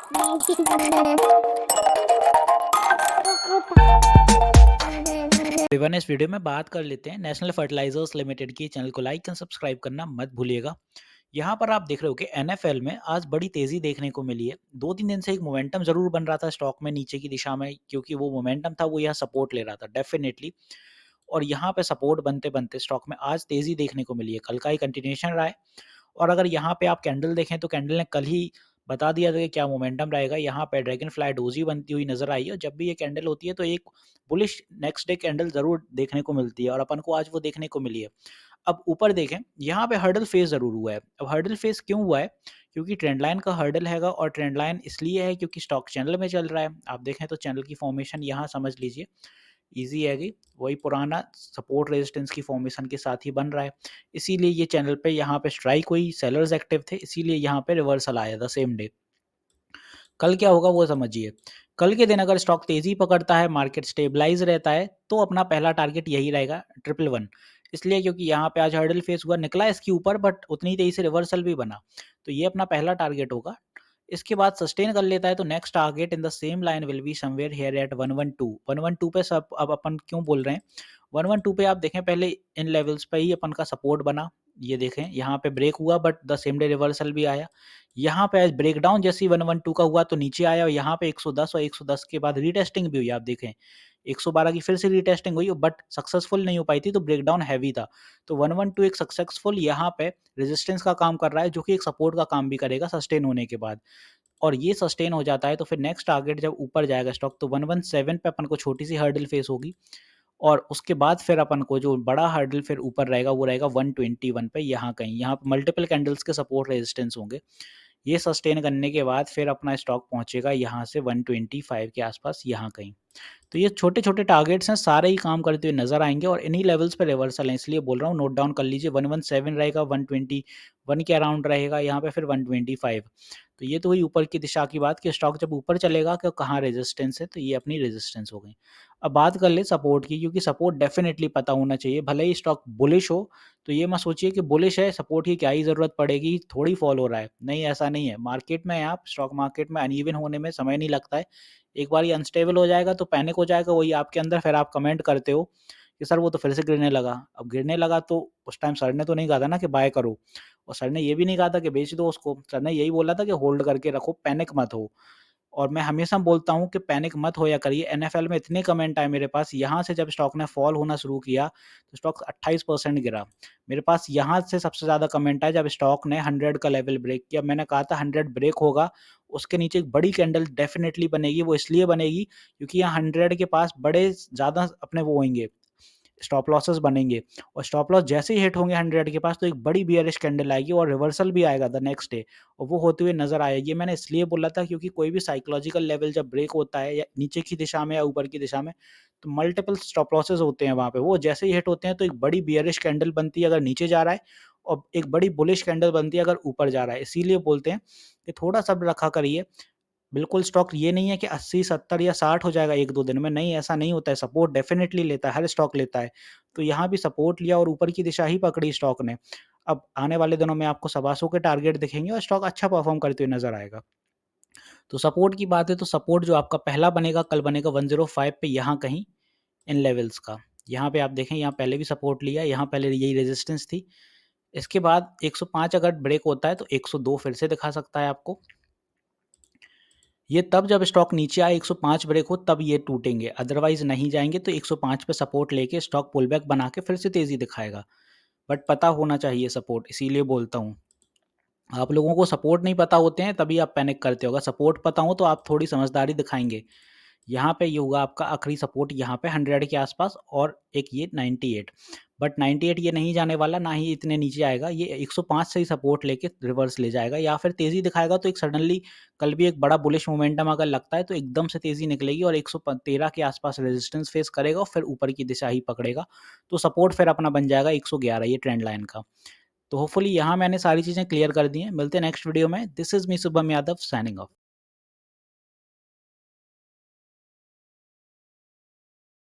Everyone, इस video में बात कर लेते हैं नेशनल फर्टिलाइजर्स लिमिटेड की। चैनल को लाइक एंड सब्सक्राइब करना मत भूलिएगा। यहाँ पर आप देख रहे हो कि एनएफएल में आज बड़ी तेजी देखने को मिली है। 2-3 दिन से एक मोमेंटम जरूर बन रहा था स्टॉक में नीचे की दिशा में, क्योंकि वो मोमेंटम था वो यहाँ सपोर्ट ले रहा था डेफिनेटली। और यहाँ पे सपोर्ट बनते बनते स्टॉक में आज तेजी देखने को मिली है। कल का ही कंटिन्यूएशन रहा है। और अगर यहाँ पे आप कैंडल देखें तो कैंडल ने कल ही बता दिया था कि क्या मोमेंटम रहेगा। यहाँ पे ड्रैगन फ्लाई डोजी बनती हुई नजर आई है, और जब भी ये कैंडल होती है तो एक बुलिश नेक्स्ट डे कैंडल जरूर देखने को मिलती है, और अपन को आज वो देखने को मिली है। अब ऊपर देखें, यहाँ पे हर्डल फेस जरूर हुआ है। अब हर्डल फेस क्यों हुआ है? क्योंकि ट्रेंड लाइन का हर्डल हैगा, और ट्रेंड लाइन इसलिए है क्योंकि स्टॉक चैनल में चल रहा है। आप देखें तो चैनल की फॉर्मेशन यहाँ समझ लीजिए ईज़ी हैगी, वही पुराना सपोर्ट रेजिस्टेंस की फॉर्मेशन के साथ ही बन रहा है। इसीलिए ये चैनल पे यहाँ पे स्ट्राइक हुई, सेलर्स एक्टिव थे, इसीलिए यहाँ पे रिवर्सल आया था सेम डे। कल क्या होगा वो समझिए। कल के दिन अगर स्टॉक तेज़ी पकड़ता है, मार्केट स्टेबलाइज़ रहता है, तो अपना पहला टारगेट यही रहेगा 111। इसलिए क्योंकि यहाँ पे आज हर्डल फेस हुआ, निकला इसके ऊपर, बट उतनी तेज़ी से रिवर्सल भी बना। तो ये अपना पहला टारगेट होगा। इसके बाद सस्टेन कर लेता है तो next target in the same line will be somewhere here eight 112। 112 पे सब अब अपन क्यों बोल रहे हैं? 112 पे आप देखें, पहले इन लेवल्स पे ही अपन का सपोर्ट बना। ये देखें यहाँ पे ब्रेक हुआ, but the same day reversal भी आया। यहाँ पे आज ब्रेकडाउन जैसे ही 112 का हुआ तो नीचे आया, और यहाँ पे 110 और 110 के बाद रीटेस्टिंग भी हुई। आप देखें 112 की फिर से रीटेस्टिंग हुई, बट सक्सेसफुल नहीं हो पाई थी, तो ब्रेकडाउन हैवी था। तो 112 एक सक्सेसफुल यहाँ पे रेजिस्टेंस का काम कर रहा है, जो कि एक सपोर्ट का काम भी करेगा सस्टेन होने के बाद। और ये सस्टेन हो जाता है तो फिर नेक्स्ट टारगेट जब ऊपर जाएगा स्टॉक, तो 117 पे अपन को छोटी सी हर्डल फेस होगी। और उसके बाद फिर अपन को जो बड़ा हर्डल फिर ऊपर रहेगा वो रहेगा 121 पे, यहाँ कहीं। यहाँ पे मल्टीपल कैंडल्स के सपोर्ट रेजिस्टेंस होंगे। ये सस्टेन करने के बाद फिर अपना स्टॉक पहुंचेगा यहाँ से 125 के आसपास, यहाँ कहीं। तो ये छोटे-छोटे टारगेट्स हैं, सारे ही काम करते हुए नज़र आएँगे, और इन्हीं लेवल्स पे रिवर्सल है, इसलिए बोल रहा हूँ नोट डाउन कर लीजिए। 117 रहेगा, 121 के अराउंड रहेगा, यहाँ पे फिर 125। तो ये तो हुई ऊपर की दिशा की बात कि स्टॉक जब ऊपर चलेगा कि कहाँ रेजिस्टेंस है, तो ये अपनी रेजिस्टेंस हो गई। अब बात कर ले सपोर्ट की, क्योंकि सपोर्ट डेफिनिटली पता होना चाहिए। भले ही स्टॉक बुलिश हो, तो ये मत सोचिए कि बुलिश है, सपोर्ट की क्या ही ज़रूरत पड़ेगी, थोड़ी फॉल हो रहा है। नहीं, ऐसा नहीं है। मार्केट में आप स्टॉक मार्केट में अनइवन होने में समय नहीं लगता है। एक बार ये अनस्टेबल हो जाएगा तो पैनिक हो जाएगा वही आपके अंदर, फिर आप कमेंट करते हो कि सर वो तो फिर से गिरने लगा। अब गिरने लगा तो उस टाइम सर ने तो नहीं कहा था ना कि बाय करो, और सर ने ये भी नहीं कहा था कि बेच दो उसको। सर ने यही बोला था कि होल्ड करके रखो, पैनिक मत हो। और मैं हमेशा बोलता हूँ कि पैनिक मत होया करिए। एनएफएल में इतने कमेंट आए मेरे पास, यहाँ से जब स्टॉक ने फॉल होना शुरू किया तो स्टॉक 28% गिरा। मेरे पास यहाँ से सबसे ज़्यादा कमेंट आया जब स्टॉक ने 100 का लेवल ब्रेक किया। मैंने कहा था 100 ब्रेक होगा, उसके नीचे एक बड़ी कैंडल डेफिनिटली बनेगी। वो इसलिए बनेगी क्योंकि यहाँ 100 के पास बड़े ज़्यादा अपने वो होंगे, स्टॉप लॉसेस बनेंगे, और स्टॉप लॉस जैसे ही हिट होंगे 100 के पास तो एक बड़ी बियरिश कैंडल आएगी, और रिवर्सल भी आएगा द नेक्स्ट डे, और वो होते हुए नजर आएगी। मैंने इसलिए बोला था क्योंकि कोई भी साइकोलॉजिकल लेवल जब ब्रेक होता है, या नीचे की दिशा में या ऊपर की दिशा में, तो मल्टीपल स्टॉप लॉसेस होते हैं वहाँ पे। वो जैसे ही हिट होते हैं तो एक बड़ी बियरिश कैंडल बनती है अगर नीचे जा रहा है, और एक बड़ी बुलिश कैंडल बनती है अगर ऊपर जा रहा है। इसीलिए बोलते हैं कि थोड़ा सब्र रखा करिए। बिल्कुल स्टॉक ये नहीं है कि 80, 70 या 60 हो जाएगा 1-2 दिन में, नहीं, ऐसा नहीं होता है। सपोर्ट डेफिनिटली लेता है, हर स्टॉक लेता है। तो यहाँ भी सपोर्ट लिया और ऊपर की दिशा ही पकड़ी स्टॉक ने। अब आने वाले दिनों में आपको सवा सौ के टारगेट दिखेंगे और स्टॉक अच्छा परफॉर्म करते हुए नज़र आएगा। तो सपोर्ट की बात है तो सपोर्ट जो आपका पहला बनेगा, कल बनेगा 105 पे, यहाँ कहीं इन लेवल्स का। यहाँ पे आप देखें, यहाँ पहले भी सपोर्ट लिया, यहाँ पहले यही रेजिस्टेंस थी। इसके बाद 105 अगर ब्रेक होता है तो 102 फिर से दिखा सकता है आपको। ये तब जब स्टॉक नीचे आए 105 ब्रेक हो तब ये टूटेंगे, अदरवाइज नहीं जाएंगे। तो 105 पे सपोर्ट लेके स्टॉक पुल बैक बना के फिर से तेजी दिखाएगा, बट पता होना चाहिए सपोर्ट, इसीलिए बोलता हूँ। आप लोगों को सपोर्ट नहीं पता होते हैं तभी आप पैनिक करते हो। अगर सपोर्ट पता हो तो आप थोड़ी समझदारी दिखाएंगे। यहाँ पे ये होगा आपका आखिरी सपोर्ट, यहाँ पे 100 के आसपास, और एक ये 98। बट 98 ये नहीं जाने वाला, ना ही इतने नीचे आएगा। ये 105 से ही सपोर्ट लेके रिवर्स ले जाएगा, या फिर तेज़ी दिखाएगा। तो एक सडनली कल भी एक बड़ा बुलिश मोमेंटम अगर लगता है तो एकदम से तेज़ी निकलेगी, और 113 के आसपास रेजिस्टेंस फेस करेगा, और फिर ऊपर की दिशा ही पकड़ेगा। तो सपोर्ट फिर अपना बन जाएगा 111, ये ट्रेंड लाइन का। तो होपफुली यहाँ मैंने सारी चीज़ें क्लियर कर दी हैं। मिलते हैं नेक्स्ट वीडियो में। This is me Shubham Yadav, signing off.